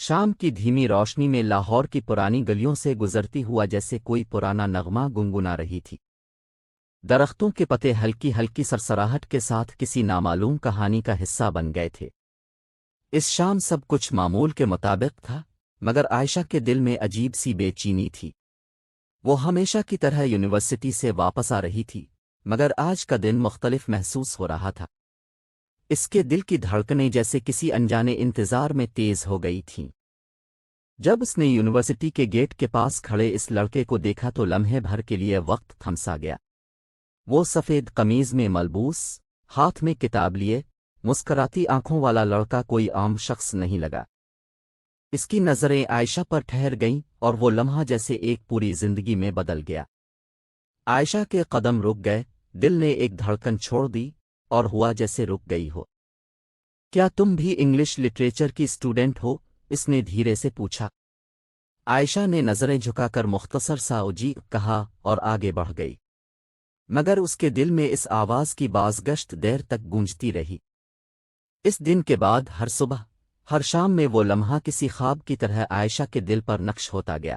شام کی دھیمی روشنی میں لاہور کی پرانی گلیوں سے گزرتی ہوا جیسے کوئی پرانا نغمہ گنگنا رہی تھی۔ درختوں کے پتے ہلکی ہلکی سرسراہٹ کے ساتھ کسی نامعلوم کہانی کا حصہ بن گئے تھے۔ اس شام سب کچھ معمول کے مطابق تھا، مگر عائشہ کے دل میں عجیب سی بے چینی تھی۔ وہ ہمیشہ کی طرح یونیورسٹی سے واپس آ رہی تھی، مگر آج کا دن مختلف محسوس ہو رہا تھا۔ اس کے دل کی دھڑکنیں جیسے کسی انجانے انتظار میں تیز ہو گئی تھیں۔ جب اس نے یونیورسٹی کے گیٹ کے پاس کھڑے اس لڑکے کو دیکھا تو لمحے بھر کے لیے وقت تھمسا گیا۔ وہ سفید قمیض میں ملبوس، ہاتھ میں کتاب لیے، مسکراتی آنکھوں والا لڑکا کوئی عام شخص نہیں لگا۔ اس کی نظریں عائشہ پر ٹھہر گئیں اور وہ لمحہ جیسے ایک پوری زندگی میں بدل گیا۔ عائشہ کے قدم رک گئے، دل نے ایک دھڑکن چھوڑ دی اور ہوا جیسے رک گئی ہو۔ کیا تم بھی انگلش لٹریچر کی اسٹوڈنٹ ہو؟ اس نے دھیرے سے پوچھا۔ عائشہ نے نظریں جھکا کر مختصر سا جی کہا اور آگے بڑھ گئی، مگر اس کے دل میں اس آواز کی بازگشت دیر تک گونجتی رہی۔ اس دن کے بعد ہر صبح، ہر شام میں وہ لمحہ کسی خواب کی طرح عائشہ کے دل پر نقش ہوتا گیا۔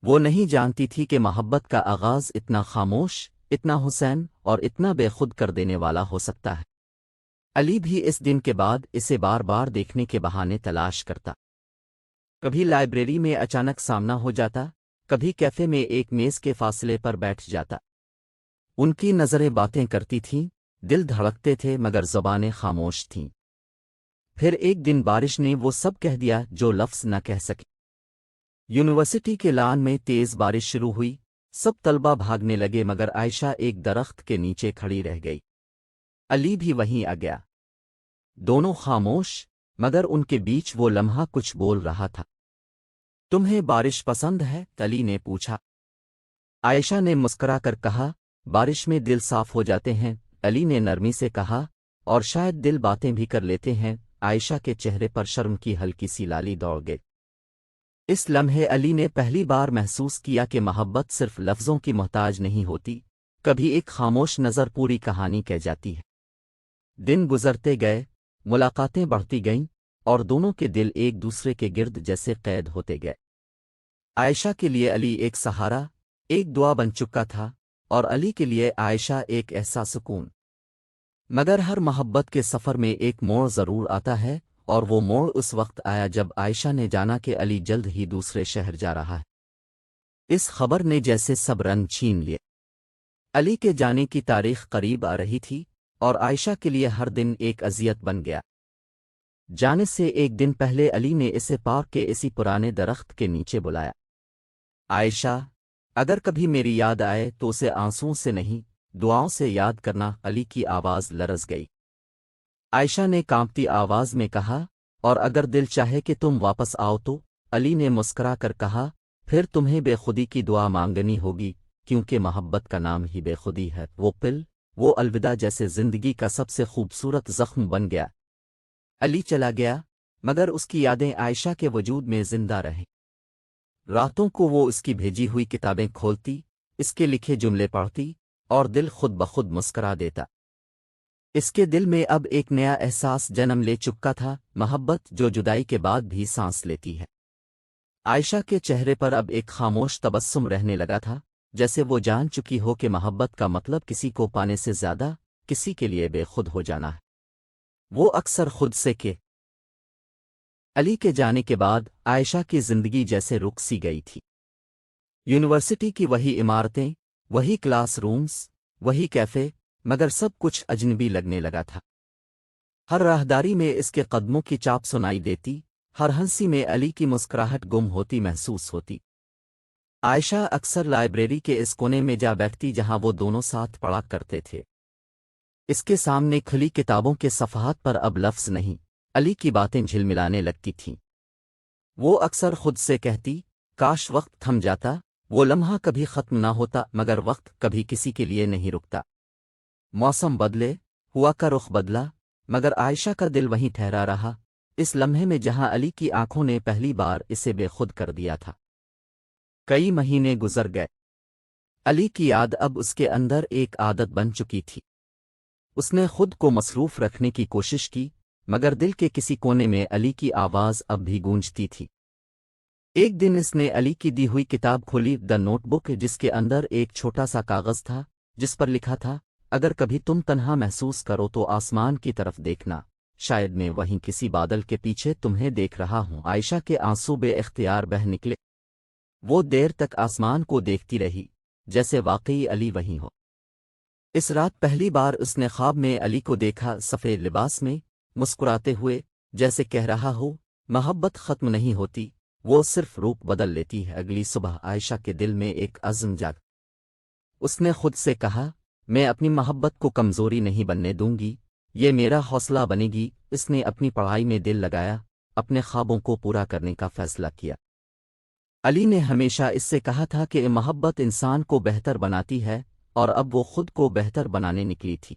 وہ نہیں جانتی تھی کہ محبت کا آغاز اتنا خاموش، اتنا حسین اور اتنا بے خود کر دینے والا ہو سکتا ہے۔ علی بھی اس دن کے بعد اسے بار بار دیکھنے کے بہانے تلاش کرتا۔ کبھی لائبریری میں اچانک سامنا ہو جاتا، کبھی کیفے میں ایک میز کے فاصلے پر بیٹھ جاتا۔ ان کی نظریں باتیں کرتی تھیں، دل دھڑکتے تھے مگر زبانیں خاموش تھیں۔ پھر ایک دن بارش نے وہ سب کہہ دیا جو لفظ نہ کہہ سکی۔ یونیورسٹی کے لان میں تیز بارش شروع ہوئی، سب طلبہ بھاگنے لگے مگر عائشہ ایک درخت کے نیچے کھڑی رہ گئی۔ علی بھی وہیں آ گیا۔ دونوں خاموش، مگر ان کے بیچ وہ لمحہ کچھ بول رہا تھا۔ تمہیں بارش پسند ہے؟ علی نے پوچھا۔ عائشہ نے مسکرا کر کہا، بارش میں دل صاف ہو جاتے ہیں۔ علی نے نرمی سے کہا، اور شاید دل باتیں بھی کر لیتے ہیں۔ عائشہ کے چہرے پر شرم کی ہلکی سی لالی دوڑ گئی۔ اس لمحے علی نے پہلی بار محسوس کیا کہ محبت صرف لفظوں کی محتاج نہیں ہوتی، کبھی ایک خاموش نظر پوری کہانی کہہ جاتی ہے۔ دن گزرتے گئے، ملاقاتیں بڑھتی گئیں، اور دونوں کے دل ایک دوسرے کے گرد جیسے قید ہوتے گئے۔ عائشہ کے لیے علی ایک سہارا، ایک دعا بن چکا تھا، اور علی کے لیے عائشہ ایک احساس سکون۔ مگر ہر محبت کے سفر میں ایک موڑ ضرور آتا ہے، اور وہ موڑ اس وقت آیا جب عائشہ نے جانا کہ علی جلد ہی دوسرے شہر جا رہا ہے۔ اس خبر نے جیسے سب رنگ چھین لیے۔ علی کے جانے کی تاریخ قریب آ رہی تھی، اور عائشہ کے لیے ہر دن ایک اذیت بن گیا۔ جانے سے ایک دن پہلے علی نے اسے پارک کے اسی پرانے درخت کے نیچے بلایا۔ عائشہ، اگر کبھی میری یاد آئے تو اسے آنسوؤں سے نہیں، دعاؤں سے یاد کرنا۔ علی کی آواز لرز گئی۔ عائشہ نے کانپتی آواز میں کہا، اور اگر دل چاہے کہ تم واپس آؤ تو؟ علی نے مسکرا کر کہا، پھر تمہیں بے خودی کی دعا مانگنی ہوگی، کیونکہ محبت کا نام ہی بے خودی ہے۔ وہ الوداع جیسے زندگی کا سب سے خوبصورت زخم بن گیا۔ علی چلا گیا، مگر اس کی یادیں عائشہ کے وجود میں زندہ رہیں۔ راتوں کو وہ اس کی بھیجی ہوئی کتابیں کھولتی، اس کے لکھے جملے پڑھتی، اور دل خود بخود مسکرا دیتا۔ اس کے دل میں اب ایک نیا احساس جنم لے چکا تھا، محبت جو جدائی کے بعد بھی سانس لیتی ہے۔ عائشہ کے چہرے پر اب ایک خاموش تبسم رہنے لگا تھا، جیسے وہ جان چکی ہو کہ محبت کا مطلب کسی کو پانے سے زیادہ کسی کے لیے بے خود ہو جانا ہے۔ وہ اکثر خود سے کہ علی کے جانے کے بعد عائشہ کی زندگی جیسے رک سی گئی تھی۔ یونیورسٹی کی وہی عمارتیں، وہی کلاس رومز، وہی کیفے، مگر سب کچھ اجنبی لگنے لگا تھا۔ ہر راہداری میں اس کے قدموں کی چاپ سنائی دیتی، ہر ہنسی میں علی کی مسکراہٹ گم ہوتی محسوس ہوتی۔ عائشہ اکثر لائبریری کے اس کونے میں جا بیٹھتی جہاں وہ دونوں ساتھ پڑھا کرتے تھے۔ اس کے سامنے کھلی کتابوں کے صفحات پر اب لفظ نہیں، علی کی باتیں جھلملانے لگتی تھیں۔ وہ اکثر خود سے کہتی، کاش وقت تھم جاتا، وہ لمحہ کبھی ختم نہ ہوتا، مگر وقت کبھی کسی کے لیے نہیں رکتا۔ موسم بدلے، ہوا کا رخ بدلا، مگر عائشہ کا دل وہیں ٹھہرا رہا، اس لمحے میں جہاں علی کی آنکھوں نے پہلی بار اسے بے خود کر دیا تھا۔ کئی مہینے گزر گئے۔ علی کی یاد اب اس کے اندر ایک عادت بن چکی تھی۔ اس نے خود کو مصروف رکھنے کی کوشش کی، مگر دل کے کسی کونے میں علی کی آواز اب بھی گونجتی تھی۔ ایک دن اس نے علی کی دی ہوئی کتاب کھولی، دا نوٹ بک، جس کے اندر ایک چھوٹا سا کاغذ تھا جس پر لکھا تھا، اگر کبھی تم تنہا محسوس کرو تو آسمان کی طرف دیکھنا، شاید میں وہیں کسی بادل کے پیچھے تمہیں دیکھ رہا ہوں۔ عائشہ کے آنسو بے اختیار بہہ نکلے۔ وہ دیر تک آسمان کو دیکھتی رہی، جیسے واقعی علی وہیں ہو۔ اس رات پہلی بار اس نے خواب میں علی کو دیکھا، سفید لباس میں، مسکراتے ہوئے، جیسے کہہ رہا ہو، محبت ختم نہیں ہوتی، وہ صرف روپ بدل لیتی ہے۔ اگلی صبح عائشہ کے دل میں ایک عزم جاگ۔ اس نے خود سے کہا، میں اپنی محبت کو کمزوری نہیں بننے دوں گی، یہ میرا حوصلہ بنے گی۔ اس نے اپنی پڑھائی میں دل لگایا، اپنے خوابوں کو پورا کرنے کا فیصلہ کیا۔ علی نے ہمیشہ اس سے کہا تھا کہ محبت انسان کو بہتر بناتی ہے، اور اب وہ خود کو بہتر بنانے نکلی تھی۔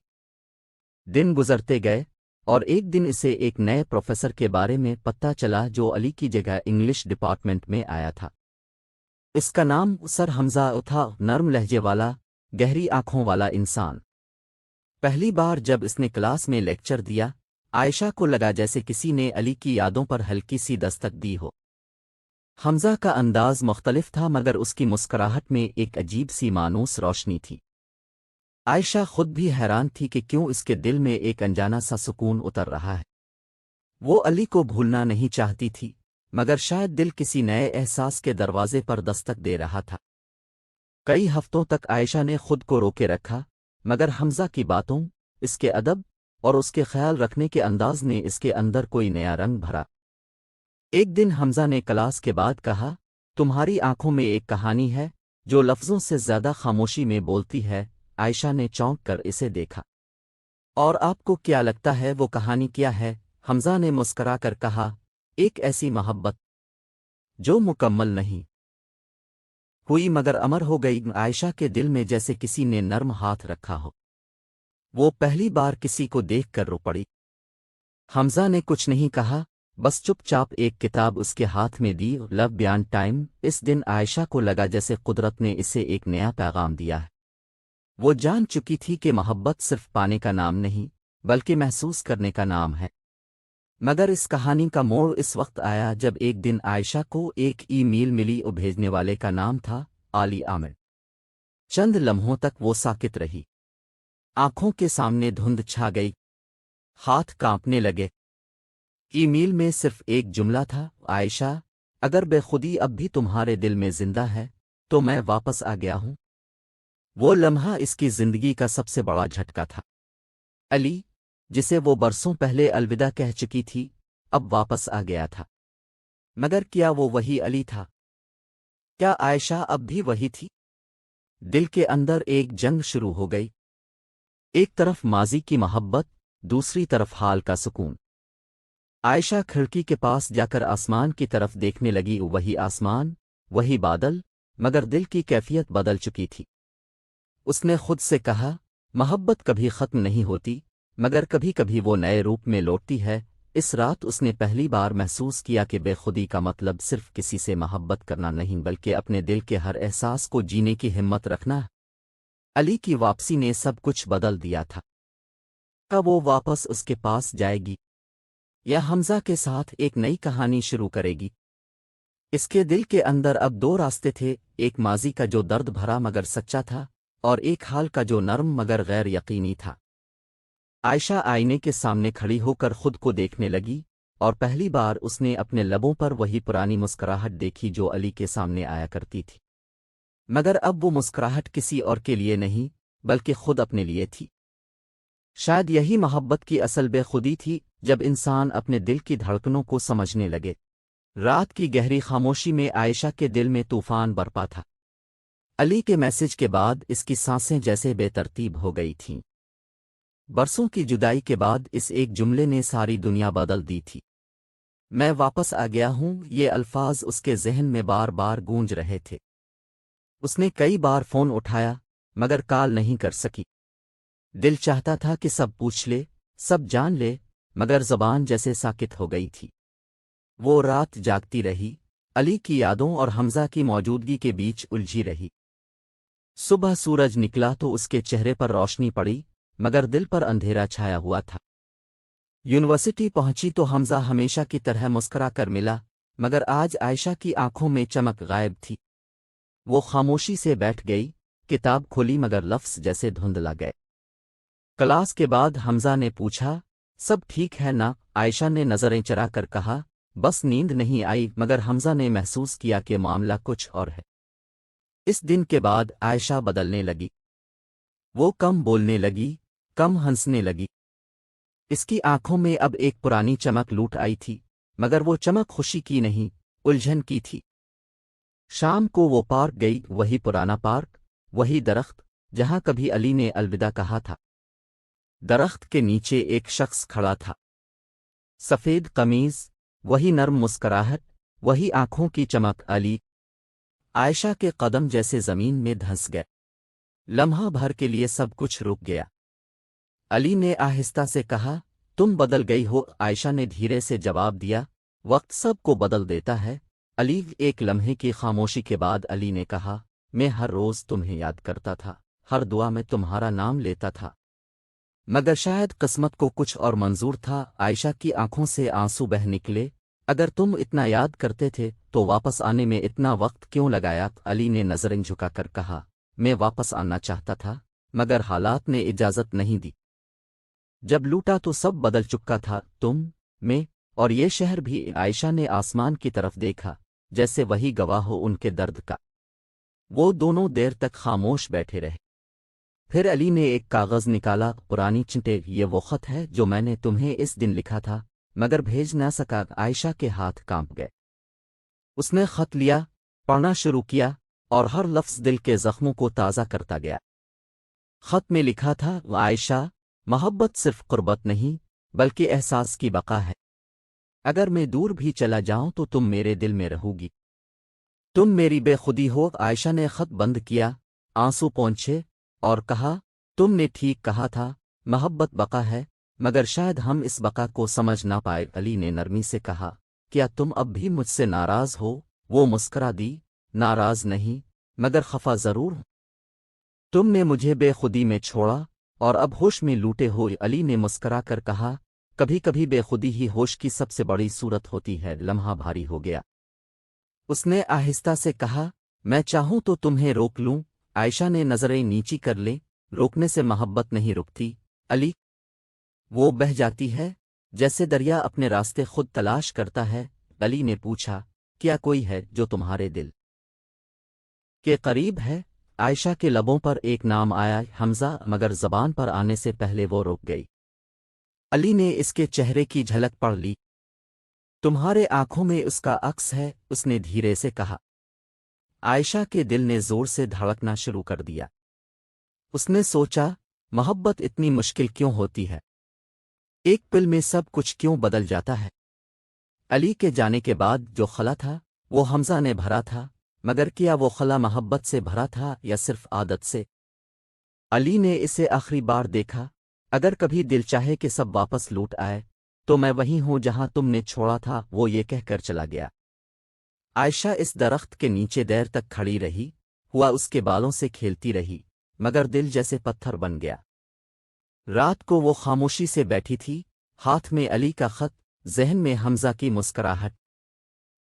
دن گزرتے گئے، اور ایک دن اسے ایک نئے پروفیسر کے بارے میں پتہ چلا جو علی کی جگہ انگلش ڈپارٹمنٹ میں آیا تھا۔ اس کا نام سر حمزہ تھا، نرم لہجے والا، گہری آنکھوں والا انسان۔ پہلی بار جب اس نے کلاس میں لیکچر دیا، عائشہ کو لگا جیسے کسی نے علی کی یادوں پر ہلکی سی دستک دی ہو۔ حمزہ کا انداز مختلف تھا، مگر اس کی مسکراہٹ میں ایک عجیب سی مانوس روشنی تھی۔ عائشہ خود بھی حیران تھی کہ کیوں اس کے دل میں ایک انجانا سا سکون اتر رہا ہے۔ وہ علی کو بھولنا نہیں چاہتی تھی، مگر شاید دل کسی نئے احساس کے دروازے پر دستک دے رہا تھا۔ کئی ہفتوں تک عائشہ نے خود کو روکے رکھا، مگر حمزہ کی باتوں، اس کے ادب اور اس کے خیال رکھنے کے انداز نے اس کے اندر کوئی نیا رنگ بھرا۔ ایک دن حمزہ نے کلاس کے بعد کہا، تمہاری آنکھوں میں ایک کہانی ہے جو لفظوں سے زیادہ خاموشی میں بولتی ہے۔ عائشہ نے چونک کر اسے دیکھا۔ اور آپ کو کیا لگتا ہے وہ کہانی کیا ہے؟ حمزہ نے مسکرا کر کہا، ایک ایسی محبت جو مکمل نہیں ہوئی مگر امر ہو گئی۔ عائشہ کے دل میں جیسے کسی نے نرم ہاتھ رکھا ہو۔ وہ پہلی بار کسی کو دیکھ کر رو پڑی۔ حمزہ نے کچھ نہیں کہا، بس چپ چاپ ایک کتاب اس کے ہاتھ میں دی، لو بیانڈ ٹائم۔ اس دن عائشہ کو لگا جیسے قدرت نے اسے ایک نیا پیغام دیا ہے۔ وہ جان چکی تھی کہ محبت صرف پانے کا نام نہیں، بلکہ محسوس کرنے کا نام ہے۔ مگر اس کہانی کا موڑ اس وقت آیا جب ایک دن عائشہ کو ایک ای میل ملی، اور بھیجنے والے کا نام تھا علی عامر۔ چند لمحوں تک وہ ساکت رہی، آنکھوں کے سامنے دھند چھا گئی، ہاتھ کانپنے لگے۔ ای میل میں صرف ایک جملہ تھا، عائشہ، اگر بے خودی اب بھی تمہارے دل میں زندہ ہے تو میں واپس آ گیا ہوں۔ وہ لمحہ اس کی زندگی کا سب سے بڑا جھٹکا تھا۔ علی، جسے وہ برسوں پہلے الوداع کہہ چکی تھی، اب واپس آ گیا تھا۔ مگر کیا وہ وہی علی تھا؟ کیا عائشہ اب بھی وہی تھی؟ دل کے اندر ایک جنگ شروع ہو گئی، ایک طرف ماضی کی محبت، دوسری طرف حال کا سکون۔ عائشہ کھڑکی کے پاس جا کر آسمان کی طرف دیکھنے لگی، وہی آسمان، وہی بادل، مگر دل کی کیفیت بدل چکی تھی۔ اس نے خود سے کہا، محبت کبھی ختم نہیں ہوتی، مگر کبھی کبھی وہ نئے روپ میں لوٹتی ہے۔ اس رات اس نے پہلی بار محسوس کیا کہ بے خودی کا مطلب صرف کسی سے محبت کرنا نہیں، بلکہ اپنے دل کے ہر احساس کو جینے کی ہمت رکھنا ہے۔ علی کی واپسی نے سب کچھ بدل دیا تھا۔ کیا وہ واپس اس کے پاس جائے گی، یا حمزہ کے ساتھ ایک نئی کہانی شروع کرے گی؟ اس کے دل کے اندر اب دو راستے تھے، ایک ماضی کا جو درد بھرا مگر سچا تھا، اور ایک حال کا جو نرم مگر غیر یقینی تھا۔ عائشہ آئینے کے سامنے کھڑی ہو کر خود کو دیکھنے لگی، اور پہلی بار اس نے اپنے لبوں پر وہی پرانی مسکراہٹ دیکھی جو علی کے سامنے آیا کرتی تھی۔ مگر اب وہ مسکراہٹ کسی اور کے لیے نہیں، بلکہ خود اپنے لیے تھی۔ شاید یہی محبت کی اصل بے خودی تھی، جب انسان اپنے دل کی دھڑکنوں کو سمجھنے لگے۔ رات کی گہری خاموشی میں عائشہ کے دل میں طوفان برپا تھا۔ علی کے میسج کے بعد اس کی سانسیں جیسے بے ترتیب ہو گئی تھیں۔ برسوں کی جدائی کے بعد اس ایک جملے نے ساری دنیا بدل دی تھی۔ میں واپس آ گیا ہوں، یہ الفاظ اس کے ذہن میں بار بار گونج رہے تھے۔ اس نے کئی بار فون اٹھایا، مگر کال نہیں کر سکی۔ دل چاہتا تھا کہ سب پوچھ لے، سب جان لے، مگر زبان جیسے ساکت ہو گئی تھی۔ وہ رات جاگتی رہی، علی کی یادوں اور حمزہ کی موجودگی کے بیچ الجھی رہی۔ صبح سورج نکلا تو اس کے چہرے پر روشنی پڑی، مگر دل پر اندھیرا چھایا ہوا تھا۔ یونیورسٹی پہنچی تو حمزہ ہمیشہ کی طرح مسکرا کر ملا، مگر آج عائشہ کی آنکھوں میں چمک غائب تھی۔ وہ خاموشی سے بیٹھ گئی، کتاب کھولی مگر لفظ جیسے دھندلا گئے۔ کلاس کے بعد حمزہ نے پوچھا، سب ٹھیک ہے نا؟ عائشہ نے نظریں چرا کر کہا، بس نیند نہیں آئی، مگر حمزہ نے محسوس کیا کہ معاملہ کچھ اور ہے۔ اس دن کے بعد عائشہ بدلنے لگی۔ وہ کم بولنے لگی، کم ہنسنے لگی۔ اس کی آنکھوں میں اب ایک پرانی چمک لوٹ آئی تھی، مگر وہ چمک خوشی کی نہیں، الجھن کی تھی۔ شام کو وہ پارک گئی، وہی پرانا پارک، وہی درخت جہاں کبھی علی نے الوداع کہا تھا۔ درخت کے نیچے ایک شخص کھڑا تھا، سفید قمیض، وہی نرم مسکراہٹ، وہی آنکھوں کی چمک۔ علی۔ عائشہ کے قدم جیسے زمین میں دھنس گئے۔ لمحہ بھر کے لیے سب کچھ رک گیا۔ علی نے آہستہ سے کہا، تم بدل گئی ہو۔ عائشہ نے دھیرے سے جواب دیا، وقت سب کو بدل دیتا ہے۔ علی۔ ایک لمحے کی خاموشی کے بعد علی نے کہا، میں ہر روز تمہیں یاد کرتا تھا، ہر دعا میں تمہارا نام لیتا تھا، مگر شاید قسمت کو کچھ اور منظور تھا۔ عائشہ کی آنکھوں سے آنسو بہہ نکلے، اگر تم اتنا یاد کرتے تھے تو واپس آنے میں اتنا وقت کیوں لگایا؟ علی نے نظریں جھکا کر کہا، میں واپس آنا چاہتا تھا، مگر حالات نے اجازت نہیں دی۔ جب لوٹا تو سب بدل چکا تھا، تم، میں، اور یہ شہر بھی۔ عائشہ نے آسمان کی طرف دیکھا، جیسے وہی گواہ ہو ان کے درد کا۔ وہ دونوں دیر تک خاموش بیٹھے رہے۔ پھر علی نے ایک کاغذ نکالا، پرانی چنٹے، یہ وہ خط ہے جو میں نے تمہیں اس دن لکھا تھا، مگر بھیج نہ سکا۔ عائشہ کے ہاتھ کانپ گئے۔ اس نے خط لیا، پڑھنا شروع کیا، اور ہر لفظ دل کے زخموں کو تازہ کرتا گیا۔ خط میں لکھا تھا، عائشہ، محبت صرف قربت نہیں، بلکہ احساس کی بقا ہے۔ اگر میں دور بھی چلا جاؤں تو تم میرے دل میں رہو گی، تم میری بے خودی ہو۔ عائشہ نے خط بند کیا، آنسو پونچھے، اور کہا، تم نے ٹھیک کہا تھا، محبت بقا ہے، مگر شاید ہم اس بقا کو سمجھ نہ پائے۔ علی نے نرمی سے کہا، کیا تم اب بھی مجھ سے ناراض ہو؟ وہ مسکرا دی، ناراض نہیں، مگر خفا ضرور ہوں۔ تم نے مجھے بے خودی میں چھوڑا اور اب ہوش میں لوٹے ہو۔ علی نے مسکرا کر کہا، کبھی کبھی بے خودی ہی ہوش کی سب سے بڑی صورت ہوتی ہے۔ لمحہ بھاری ہو گیا۔ اس نے آہستہ سے کہا، میں چاہوں تو تمہیں روک لوں۔ عائشہ نے نظریں نیچی کر لیں، روکنے سے محبت نہیں رکتی علی، وہ بہہ جاتی ہے، جیسے دریا اپنے راستے خود تلاش کرتا ہے۔ علی نے پوچھا، کیا کوئی ہے جو تمہارے دل کے قریب ہے؟ عائشہ کے لبوں پر ایک نام آیا، حمزہ، مگر زبان پر آنے سے پہلے وہ رک گئی۔ علی نے اس کے چہرے کی جھلک پڑھ لی۔ تمہارے آنکھوں میں اس کا عکس ہے، اس نے دھیرے سے کہا۔ عائشہ کے دل نے زور سے دھڑکنا شروع کر دیا۔ اس نے سوچا، محبت اتنی مشکل کیوں ہوتی ہے؟ ایک پل میں سب کچھ کیوں بدل جاتا ہے؟ علی کے جانے کے بعد جو خلا تھا وہ حمزہ نے بھرا تھا، مگر کیا وہ خلا محبت سے بھرا تھا یا صرف عادت سے؟ علی نے اسے آخری بار دیکھا، اگر کبھی دل چاہے کہ سب واپس لوٹ آئے تو میں وہیں ہوں جہاں تم نے چھوڑا تھا، وہ یہ کہہ کر چلا گیا۔ عائشہ اس درخت کے نیچے دیر تک کھڑی رہی، ہوا اس کے بالوں سے کھیلتی رہی، مگر دل جیسے پتھر بن گیا۔ رات کو وہ خاموشی سے بیٹھی تھی، ہاتھ میں علی کا خط، ذہن میں حمزہ کی مسکراہٹ۔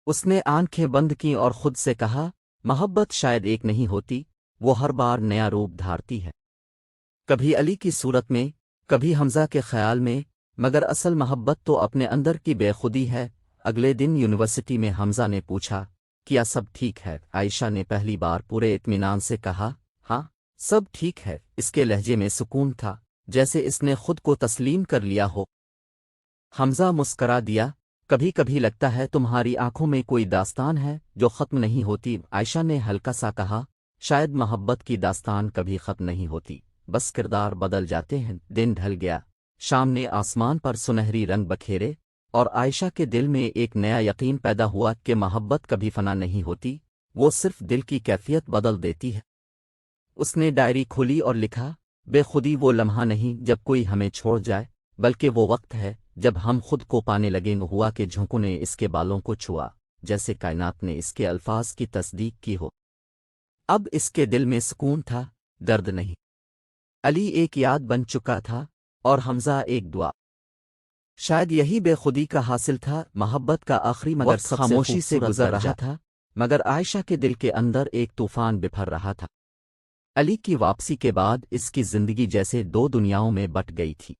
اس نے آنکھیں بند کیں اور خود سے کہا، محبت شاید ایک نہیں ہوتی، وہ ہر بار نیا روپ دھارتی ہے، کبھی علی کی صورت میں، کبھی حمزہ کے خیال میں، مگر اصل محبت تو اپنے اندر کی بے خودی ہے۔ اگلے دن یونیورسٹی میں حمزہ نے پوچھا، کیا سب ٹھیک ہے؟ عائشہ نے پہلی بار پورے اطمینان سے کہا، ہاں، سب ٹھیک ہے۔ اس کے لہجے میں سکون تھا، جیسے اس نے خود کو تسلیم کر لیا ہو۔ حمزہ مسکرا دیا، کبھی کبھی لگتا ہے تمہاری آنکھوں میں کوئی داستان ہے جو ختم نہیں ہوتی۔ عائشہ نے ہلکا سا کہا، شاید محبت کی داستان کبھی ختم نہیں ہوتی، بس کردار بدل جاتے ہیں۔ دن ڈھل گیا، شام نے آسمان پر سنہری رنگ بکھیرے، اور عائشہ کے دل میں ایک نیا یقین پیدا ہوا کہ محبت کبھی فنا نہیں ہوتی، وہ صرف دل کی کیفیت بدل دیتی ہے۔ اس نے ڈائری کھولی اور لکھا، بے خودی وہ لمحہ نہیں جب کوئی ہمیں چھوڑ جائے، بلکہ وہ وقت ہے جب ہم خود کو پانے لگیں۔ ہوا کہ جھونکوں نے اس کے بالوں کو چھوا، جیسے کائنات نے اس کے الفاظ کی تصدیق کی ہو۔ اب اس کے دل میں سکون تھا، درد نہیں۔ علی ایک یاد بن چکا تھا، اور حمزہ ایک دعا۔ شاید یہی بے خودی کا حاصل تھا، محبت کا آخری مگر وقت سب خاموشی سے گزر رہا تھا، مگر عائشہ کے دل کے اندر ایک طوفان بپھر رہا تھا۔ علی کی واپسی کے بعد اس کی زندگی جیسے دو دنیاؤں میں بٹ گئی تھی۔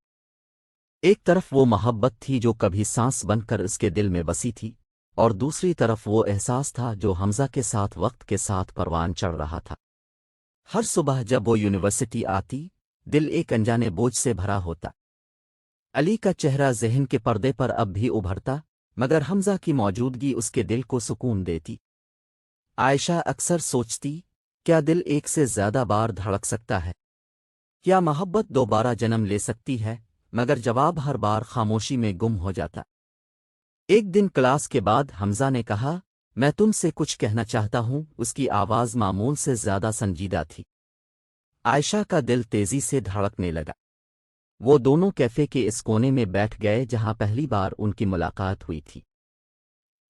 ایک طرف وہ محبت تھی جو کبھی سانس بن کر اس کے دل میں بسی تھی، اور دوسری طرف وہ احساس تھا جو حمزہ کے ساتھ وقت کے ساتھ پروان چڑھ رہا تھا۔ ہر صبح جب وہ یونیورسٹی آتی، دل ایک انجانے بوجھ سے بھرا ہوتا۔ علی کا چہرہ ذہن کے پردے پر اب بھی ابھرتا، مگر حمزہ کی موجودگی اس کے دل کو سکون دیتی۔ عائشہ اکثر سوچتی، کیا دل ایک سے زیادہ بار دھڑک سکتا ہے؟ کیا محبت دوبارہ جنم لے سکتی ہے؟ مگر جواب ہر بار خاموشی میں گم ہو جاتا۔ ایک دن کلاس کے بعد حمزہ نے کہا، میں تم سے کچھ کہنا چاہتا ہوں۔ اس کی آواز معمول سے زیادہ سنجیدہ تھی۔ عائشہ کا دل تیزی سے دھڑکنے لگا۔ وہ دونوں کیفے کے اس کونے میں بیٹھ گئے جہاں پہلی بار ان کی ملاقات ہوئی تھی۔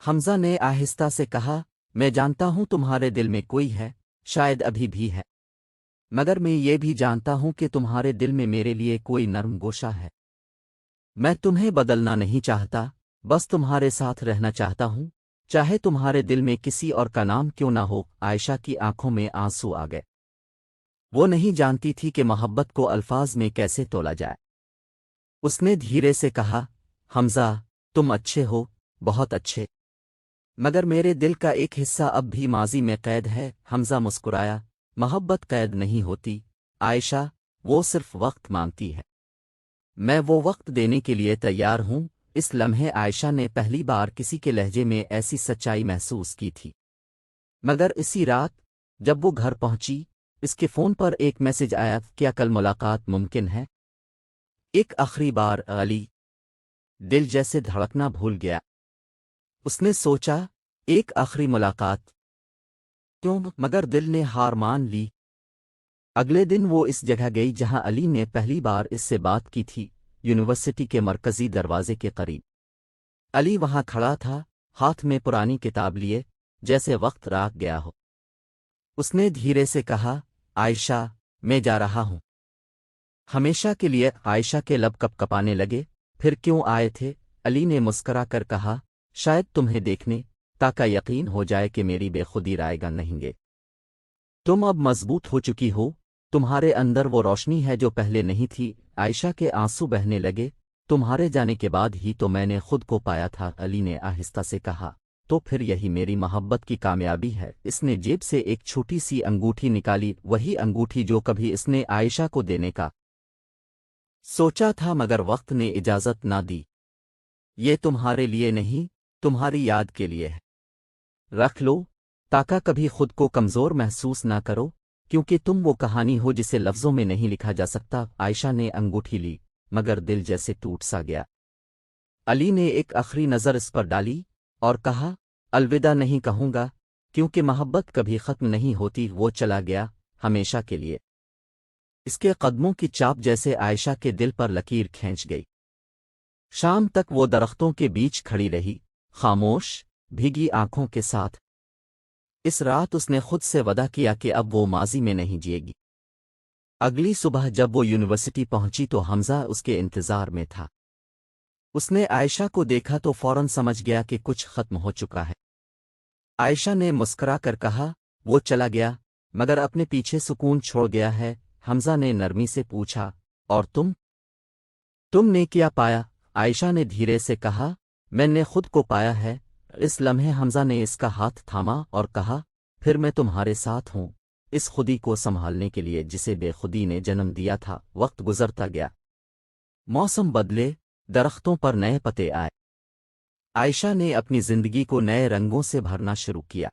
حمزہ نے آہستہ سے کہا، میں جانتا ہوں تمہارے دل میں کوئی ہے، شاید ابھی بھی ہے، مگر میں یہ بھی جانتا ہوں کہ تمہارے دل میں میرے لیے کوئی نرم گوشہ ہے۔ میں تمہیں بدلنا نہیں چاہتا، بس تمہارے ساتھ رہنا چاہتا ہوں، چاہے تمہارے دل میں کسی اور کا نام کیوں نہ ہو۔ عائشہ کی آنکھوں میں آنسو آ گئے۔ وہ نہیں جانتی تھی کہ محبت کو الفاظ میں کیسے تولا جائے۔ اس نے دھیرے سے کہا، حمزہ، تم اچھے ہو، بہت اچھے، مگر میرے دل کا ایک حصہ اب بھی ماضی میں قید ہے۔ حمزہ مسکرایا، محبت قید نہیں ہوتی عائشہ، وہ صرف وقت مانگتی ہے۔ میں وہ وقت دینے کے لیے تیار ہوں۔ اس لمحے عائشہ نے پہلی بار کسی کے لہجے میں ایسی سچائی محسوس کی تھی۔ مگر اسی رات جب وہ گھر پہنچی، اس کے فون پر ایک میسج آیا، کیا کل ملاقات ممکن ہے؟ ایک آخری بار علی۔ دل جیسے دھڑکنا بھول گیا۔ اس نے سوچا، ایک آخری ملاقات کیوں؟ مگر دل نے ہار مان لی۔ اگلے دن وہ اس جگہ گئی جہاں علی نے پہلی بار اس سے بات کی تھی، یونیورسٹی کے مرکزی دروازے کے قریب۔ علی وہاں کھڑا تھا، ہاتھ میں پرانی کتاب لیے، جیسے وقت رات گیا ہو۔ اس نے دھیرے سے کہا، عائشہ، میں جا رہا ہوں ہمیشہ کے لیے۔ عائشہ کے لب کپ کپانے لگے۔ پھر کیوں آئے تھے؟ علی نے مسکرا کر کہا، شاید تمہیں دیکھنے، تاکہ یقین ہو جائے کہ میری بے خودی رائے گا نہیں گے۔ تم اب مضبوط ہو چکی ہو، تمہارے اندر وہ روشنی ہے جو پہلے نہیں تھی۔ عائشہ کے آنسو بہنے لگے۔ تمہارے جانے کے بعد ہی تو میں نے خود کو پایا تھا، علی نے آہستہ سے کہا۔ تو پھر یہی میری محبت کی کامیابی ہے۔ اس نے جیب سے ایک چھوٹی سی انگوٹھی نکالی، وہی انگوٹھی جو کبھی اس نے عائشہ کو دینے کا سوچا تھا مگر وقت نے اجازت نہ دی۔ یہ تمہارے لیے نہیں، تمہاری یاد کے لیے ہے، رکھ لو، تاکہ کبھی خود کو کمزور محسوس نہ کرو، کیونکہ تم وہ کہانی ہو جسے لفظوں میں نہیں لکھا جا سکتا۔ عائشہ نے انگوٹھی لی، مگر دل جیسے ٹوٹ سا گیا۔ علی نے ایک آخری نظر اس پر ڈالی اور کہا، الوداع نہیں کہوں گا، کیونکہ محبت کبھی ختم نہیں ہوتی۔ وہ چلا گیا، ہمیشہ کے لیے۔ اس کے قدموں کی چاپ جیسے عائشہ کے دل پر لکیر کھینچ گئی۔ شام تک وہ درختوں کے بیچ کھڑی رہی، خاموش، بھیگی آنکھوں کے ساتھ۔ اس رات اس نے خود سے وعدہ کیا کہ اب وہ ماضی میں نہیں جیے گی۔ اگلی صبح جب وہ یونیورسٹی پہنچی تو حمزہ اس کے انتظار میں تھا۔ اس نے عائشہ کو دیکھا تو فوراً سمجھ گیا کہ کچھ ختم ہو چکا ہے۔ عائشہ نے مسکرا کر کہا، وہ چلا گیا، مگر اپنے پیچھے سکون چھوڑ گیا ہے۔ حمزہ نے نرمی سے پوچھا، اور تم نے کیا پایا؟ عائشہ نے دھیرے سے کہا، میں نے خود کو پایا ہے۔ اس لمحے حمزہ نے اس کا ہاتھ تھاما اور کہا، پھر میں تمہارے ساتھ ہوں، اس خودی کو سنبھالنے کے لیے جسے بے خودی نے جنم دیا تھا۔ وقت گزرتا گیا، موسم بدلے، درختوں پر نئے پتے آئے۔ عائشہ نے اپنی زندگی کو نئے رنگوں سے بھرنا شروع کیا۔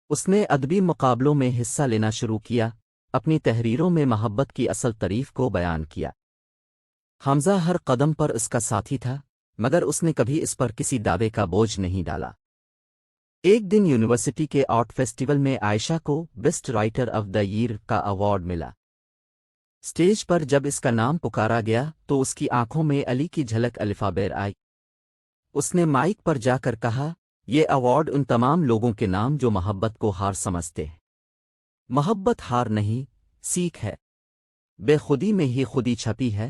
اس نے ادبی مقابلوں میں حصہ لینا شروع کیا، اپنی تحریروں میں محبت کی اصل تعریف کو بیان کیا۔ حمزہ ہر قدم پر اس کا ساتھی تھا، مگر اس نے کبھی اس پر کسی دعوے کا بوجھ نہیں ڈالا۔ ایک دن یونیورسٹی کے آرٹ فیسٹیول میں عائشہ کو best writer of the year کا ایوارڈ ملا۔ اسٹیج پر جب اس کا نام پکارا گیا تو اس کی آنکھوں میں علی کی جھلک الفابیر آئی۔ اس نے مائک پر جا کر کہا، یہ ایوارڈ ان تمام لوگوں کے نام جو محبت کو ہار سمجھتے ہیں۔ محبت ہار نہیں، سیکھ ہے۔ بے خودی میں ہی خودی چھپی ہے۔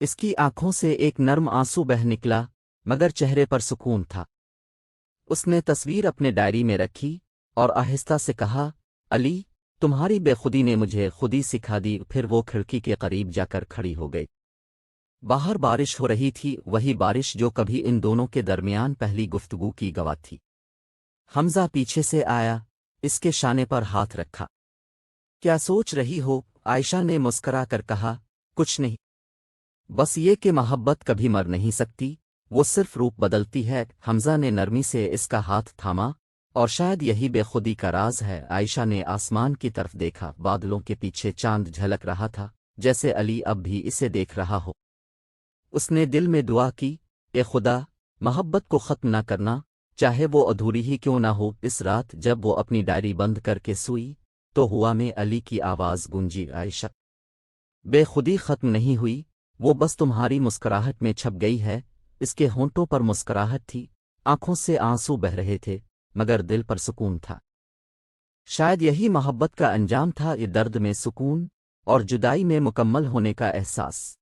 اس کی آنکھوں سے ایک نرم آنسو بہہ نکلا، مگر چہرے پر سکون تھا۔ اس نے تصویر اپنے ڈائری میں رکھی اور آہستہ سے کہا، علی، تمہاری بے خودی نے مجھے خودی سکھا دی۔ پھر وہ کھڑکی کے قریب جا کر کھڑی ہو گئی۔ باہر بارش ہو رہی تھی، وہی بارش جو کبھی ان دونوں کے درمیان پہلی گفتگو کی گواہ تھی۔ حمزہ پیچھے سے آیا، اس کے شانے پر ہاتھ رکھا۔ کیا سوچ رہی ہو؟ عائشہ نے مسکرا کر کہا، کچھ نہیں، بس یہ کہ محبت کبھی مر نہیں سکتی، وہ صرف روپ بدلتی ہے۔ حمزہ نے نرمی سے اس کا ہاتھ تھاما، اور شاید یہی بے خودی کا راز ہے۔ عائشہ نے آسمان کی طرف دیکھا، بادلوں کے پیچھے چاند جھلک رہا تھا، جیسے علی اب بھی اسے دیکھ رہا ہو۔ اس نے دل میں دعا کی، اے خدا، محبت کو ختم نہ کرنا، چاہے وہ ادھوری ہی کیوں نہ ہو۔ اس رات جب وہ اپنی ڈائری بند کر کے سوئی، تو ہوا میں علی کی آواز گونجی، عائشہ، بے خودی ختم نہیں ہوئی، وہ بس تمہاری مسکراہٹ میں چھپ گئی ہے۔ اس کے ہونٹوں پر مسکراہٹ تھی، آنکھوں سے آنسو بہہ رہے تھے، مگر دل پر سکون تھا۔ شاید یہی محبت کا انجام تھا، یہ درد میں سکون اور جدائی میں مکمل ہونے کا احساس۔